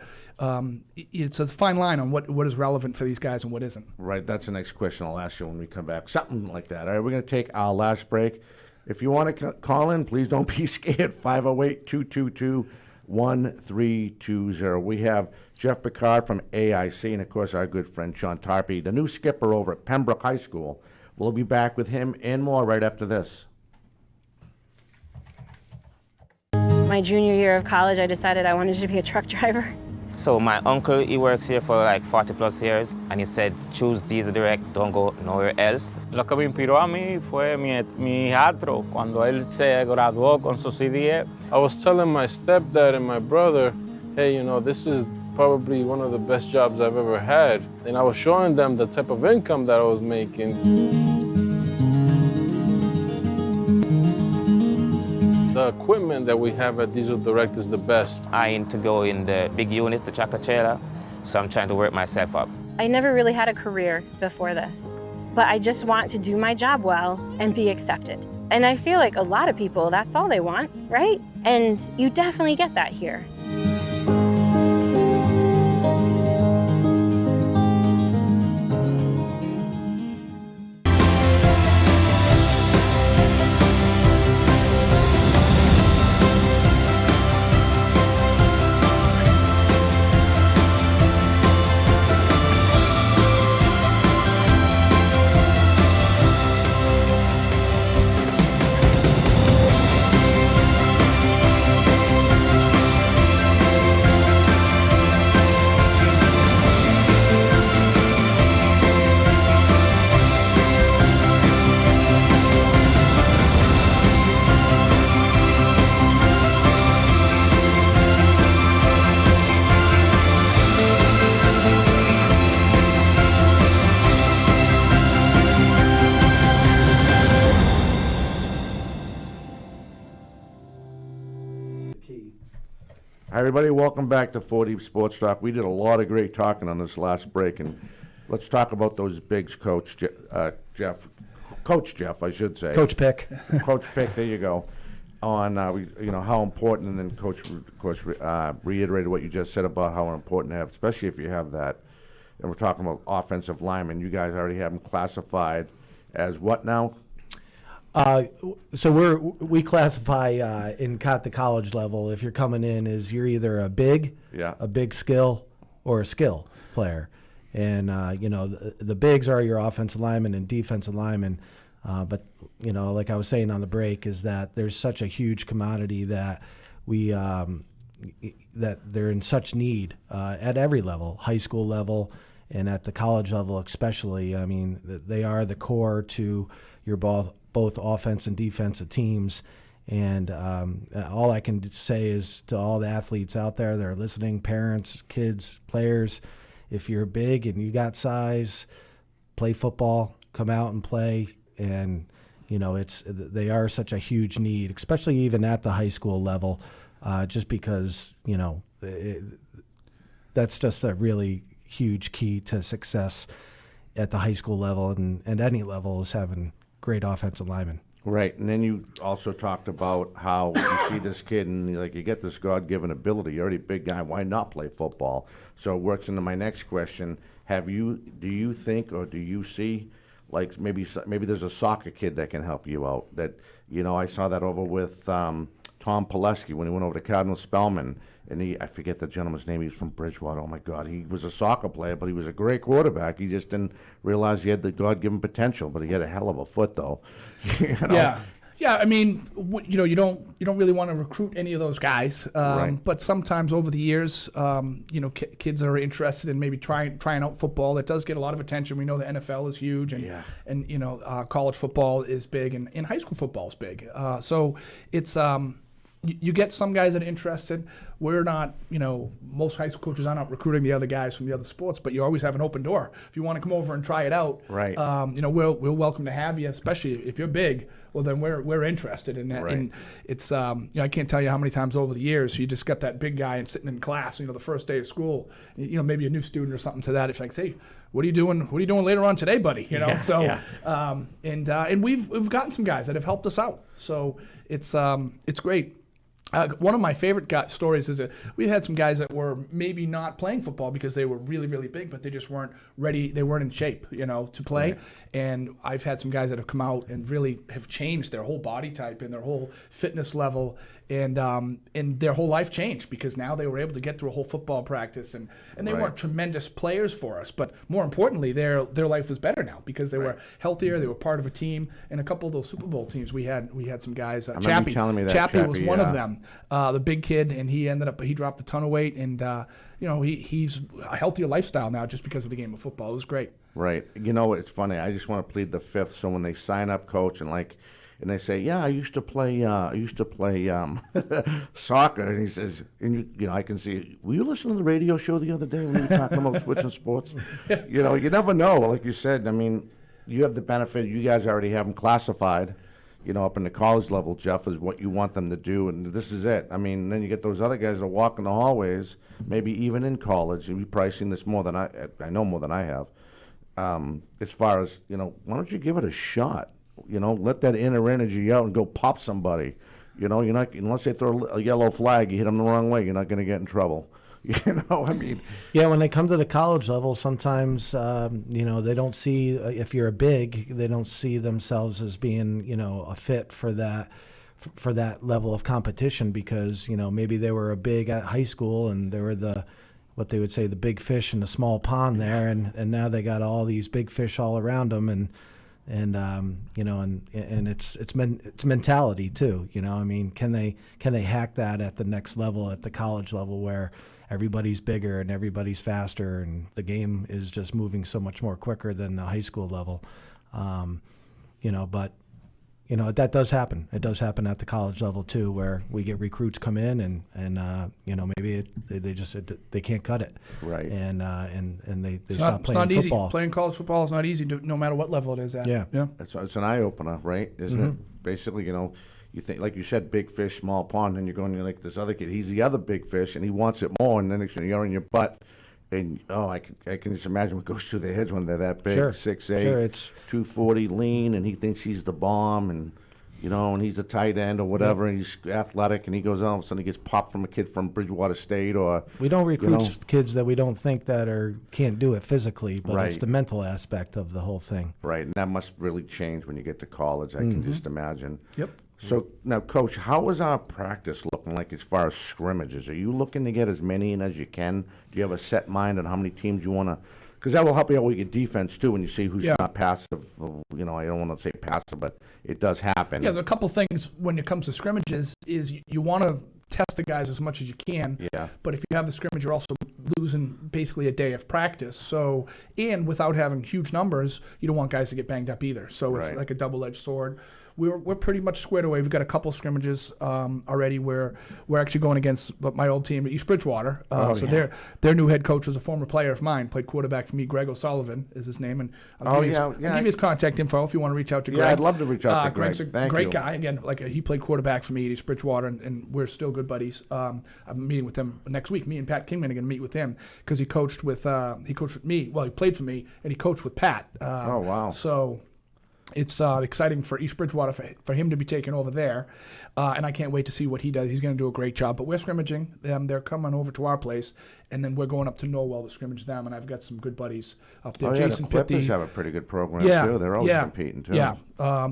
it's a fine line on what is relevant for these guys and what isn't. Right, that's the next question I'll ask you when we come back. Something like that. All right, we're going to take our last break. If you want to call in, please don't be scared. 508-222-1320. We have Jeff Picard from AIC and, of course, our good friend Shawn Tarpey, the new skipper over at Pembroke High School. We'll be back with him and more right after this. My junior year of college, I decided I wanted to be a truck driver. So my uncle, he works here for like 40 plus years, and he said, choose diesel direct, don't go nowhere else. Lo que me inspiró a mí fue mi hijastro, cuando él se graduó con su CDE. I was telling my stepdad and my brother, hey, this is probably one of the best jobs I've ever had. And I was showing them the type of income that I was making. The equipment that we have at Diesel Direct is the best. I aim to go in the big unit, the tractor trailer, so I'm trying to work myself up. I never really had a career before this, but I just want to do my job well and be accepted. And I feel like a lot of people, that's all they want, right? And you definitely get that here. everybody, welcome back to 4 Deep Sports Talk. We did a lot of great talking on this last break, and let's talk about those bigs, Coach Jeff. Coach Jeff, I should say. Coach Pick. Coach Pick, there you go. On how important, and then Coach, of course, reiterated what you just said about how important to have, especially if you have that. And we're talking about offensive linemen. You guys already have them classified as what now? So we classify at the college level. If you're coming in, as you're either a big skill, or a skill player. And the bigs are your offensive linemen and defensive linemen. But like I was saying on the break, is that there's such a huge commodity that that they're in such need at every level, high school level and at the college level especially. I mean, they are the core to your both offense and defensive teams. And all I can say is to all the athletes out there that are listening, parents, kids, players, if you're big and you got size, play football, come out and play. And they are such a huge need, especially even at the high school level, just because that's just a really huge key to success at the high school level and any level, is having great offensive linemen. Right, and then you also talked about how you see this kid and you get this God-given ability. You're already a big guy. Why not play football? So it works into my next question. Do you think, or do you see, like maybe there's a soccer kid that can help you out? That I saw that over with Tom Pileski when he went over to Cardinal Spellman, and I forget the gentleman's name. He was from Bridgewater. Oh my God, he was a soccer player, but he was a great quarterback. He just didn't realize he had the God-given potential, but he had a hell of a foot, though. Yeah. I mean, you don't really want to recruit any of those guys. Right. But sometimes over the years, kids are interested in maybe trying out football. It does get a lot of attention. We know the NFL is huge, and college football is big, and high school football is big. So it's you get some guys that are interested. We're not, most high school coaches are not recruiting the other guys from the other sports, but you always have an open door. If you want to come over and try it out, right. We're welcome to have you, especially if you're big. Well, then we're interested in that. Right. And it's, I can't tell you how many times over the years you just got that big guy and sitting in class, the first day of school, maybe a new student or something to that. It's like, say, what are you doing? What are you doing later on today, buddy? And we've gotten some guys that have helped us out. So it's great. One of my favorite stories is that we had some guys that were maybe not playing football because they were really, really big, but they just weren't ready. They weren't in shape, to play. Right. And I've had some guys that have come out and really have changed their whole body type and their whole fitness level, and their whole life changed because now they were able to get through a whole football practice, and they Right. weren't tremendous players for us, but more importantly, their life was better now because they were healthier. They were part of a team, and a couple of those Super Bowl teams we had some guys. Chappie, telling me that Chappie was one of yeah. them. The big kid, and he dropped a ton of weight, and he's a healthier lifestyle now just because of the game of football. It was great. Right. It's funny. I just want to plead the fifth. So when they sign up, coach, and they say, yeah, I used to play soccer, and he says, and I can see, were you listening to the radio show the other day when we were talking about switching sports? You never know. Like you said, I mean, you have the benefit. You guys already have them classified. Up in the college level, Jeff, is what you want them to do, and this is it. I mean, then you get those other guys that walk in the hallways, maybe even in college. You'll be pricing this more than I know more than I have. As far as, why don't you give it a shot? Let that inner energy out and go pop somebody. You're not, unless they throw a yellow flag, you hit them the wrong way, you're not going to get in trouble. I mean. Yeah, when they come to the college level, sometimes, they don't see, if you're a big, they don't see themselves as being, a fit for that level of competition because, maybe they were a big at high school and they were what they would say, the big fish in the small pond there. And now they got all these big fish all around them. And it's mentality too. I mean, can they hack that at the next level, at the college level, where everybody's bigger and everybody's faster, and the game is just moving so much more quicker than the high school level. But that does happen. It does happen at the college level too, where we get recruits come in and maybe they can't cut it. Right. And they stop playing football. Easy. Playing college football is not easy, no matter what level it is at. Yeah. It's an eye opener, right? Isn't it? Basically, you think, like you said, big fish, small pond, and you're going, you're like, this other kid, he's the other big fish, and he wants it more, and then next thing you're on your butt. And, I can just imagine what goes through their heads when they're that big, Sure. 6'8", Sure, it's 240 lean, and he thinks he's the bomb, and, and he's a tight end or whatever, and he's athletic, and he goes on, all of a sudden he gets popped from a kid from Bridgewater State, or... we don't recruit kids that we don't think that can't do it physically, but it's Right. the mental aspect of the whole thing. Right, and that must really change when you get to college, I can just imagine. Yep. So, now, Coach, how is our practice looking like as far as scrimmages? Are you looking to get as many in as you can? Do you have a set mind on how many teams you want to... Because that will help you out with your defense, too, when you see who's not passive. I don't want to say passive, but it does happen. Yeah, there's a couple things when it comes to scrimmages is you want to test the guys as much as you can. Yeah. But if you have the scrimmage, you're also losing basically a day of practice. So, and without having huge numbers, you don't want guys to get banged up either. So it's Right. like a double-edged sword. We're pretty much squared away. We've got a couple scrimmages already where we're actually going against my old team at East Bridgewater. Their new head coach was a former player of mine, played quarterback for me. Greg O'Sullivan is his name, and I'll give you his contact info if you want to reach out to Greg. Yeah, I'd love to reach out to Greg. Greg's a Thank great you. guy. Again, he played quarterback for me at East Bridgewater, and we're still good buddies. I'm meeting with him next week. Me and Pat Kingman are going to meet with him because he coached with me. Well, he played for me, and he coached with Pat. Oh, wow. So it's exciting for East Bridgewater for him to be taken over there, and I can't wait to see what he does. He's going to do a great job. But we're scrimmaging them. They're coming over to our place, and then we're going up to Norwell to scrimmage them. And I've got some good buddies up there. Oh, yeah, Jason the Clippers Pitty. have a pretty good program, too. They're always competing, too. Yeah.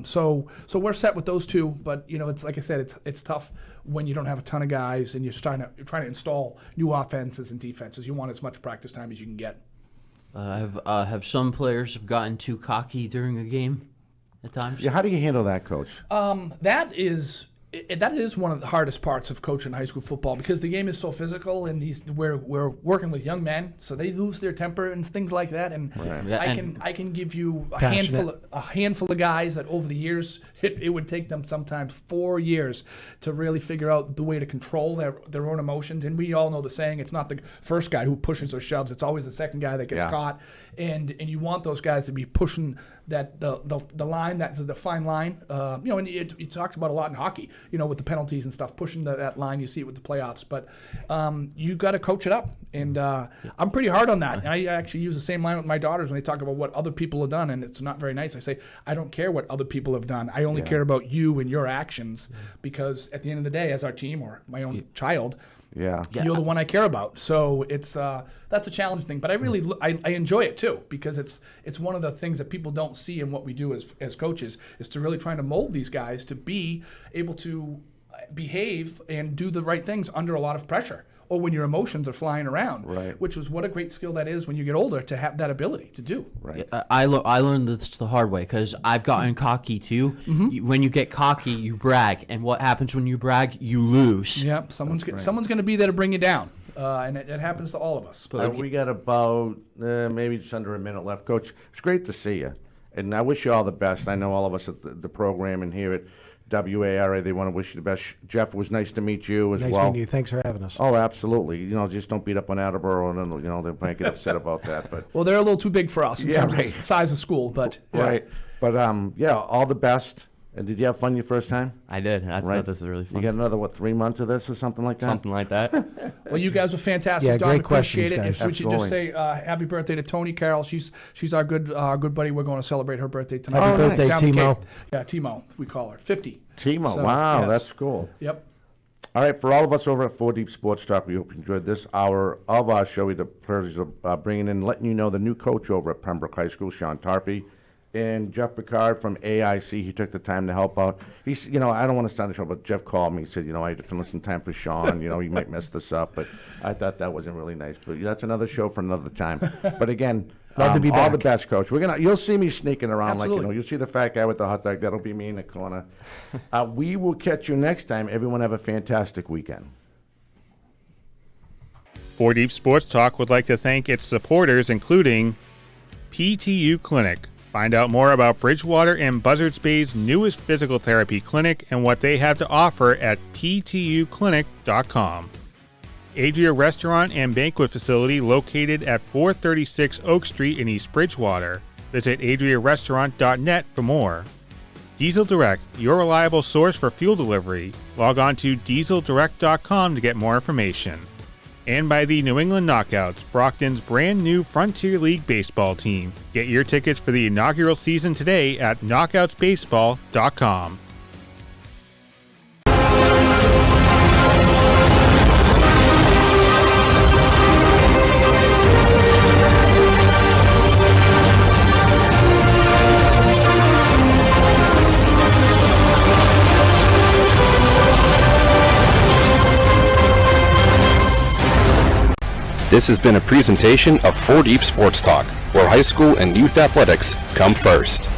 So we're set with those two. But, it's like I said, it's tough when you don't have a ton of guys and you're trying to install new offenses and defenses. You want as much practice time as you can get. Have some players have gotten too cocky during a game at times? Yeah, how do you handle that, Coach? That is one of the hardest parts of coaching high school football because the game is so physical and we're working with young men, so they lose their temper and things like that. And I can give you a handful of guys that over the years it would take them sometimes 4 years to really figure out the way to control their own emotions. And we all know the saying: it's not the first guy who pushes or shoves; it's always the second guy that gets caught. And you want those guys to be pushing the line. That's a fine line. And it talks about a lot in hockey. With the penalties and stuff, pushing that line. You see it with the playoffs, but you got to coach it up. And I'm pretty hard on that. I actually use the same line with my daughters when they talk about what other people have done, and it's not very nice. I say, I don't care what other people have done. I only care about you and your actions, because at the end of the day, as our team or my own child, you're the one I care about. So it's that's a challenging thing, but I enjoy it too, because it's one of the things that people don't see in what we do as coaches is to really trying to mold these guys to be able to behave and do the right things under a lot of pressure, or when your emotions are flying around, which is what a great skill that is when you get older, to have that ability to do. Right. I learned this the hard way because I've gotten cocky too. When you get cocky, you brag, and what happens when you brag? You lose. Yep, someone's going to be there to bring you down, and it happens to all of us. We got about maybe just under a minute left. Coach, it's great to see you, and I wish you all the best. I know all of us at the program and here at WARA, they want to wish you the best. Jeff, it was nice to meet you as well. Nice meeting you. Thanks for having us. Oh, absolutely. Just don't beat up on Attleboro, and then, they might get upset about that. But well, they're a little too big for us in terms of size of school, but right. But all the best. And did you have fun your first time? I did. I thought this was really fun. You got another 3 months of this or something like that? Something like that. Well, you guys were fantastic. Yeah, Don, great appreciate questions, it. guys. If we should just say happy birthday to Tony Carroll. She's our good buddy. We're going to celebrate her birthday tonight. Happy birthday, Down the Timo. Cape. Yeah, Timo, we call her 50. Timo, So, wow, yes. that's cool. Yep. All right, for all of us over at 4 Deep Sports Talk, we hope you enjoyed this hour of our show. We had the pleasure of bringing in, letting you know the new coach over at Pembroke High School, Shawn Tarpey, and Jeff Picard from AIC. He took the time to help out. He's, I don't want to start the show, but Jeff called me. He said, I had to fill in some time for Shawn. He might mess this up, but I thought that wasn't really nice. But that's another show for another time. But again, Love to be all back. the best, Coach. You'll see me sneaking around, Absolutely. you'll see the fat guy with the hot dog. That'll be me in the corner. We will catch you next time. Everyone have a fantastic weekend. 4 Deep Sports Talk would like to thank its supporters, including PTU Clinic. Find out more about Bridgewater and Buzzards Bay's newest physical therapy clinic and what they have to offer at ptuclinic.com. Adria Restaurant and Banquet Facility located at 436 Oak Street in East Bridgewater. Visit adriarestaurant.net for more. Diesel Direct, your reliable source for fuel delivery. Log on to dieseldirect.com to get more information. And by the New England Knockouts, Brockton's brand new Frontier League baseball team. Get your tickets for the inaugural season today at knockoutsbaseball.com. This has been a presentation of 4 Deep Sports Talk, where high school and youth athletics come first.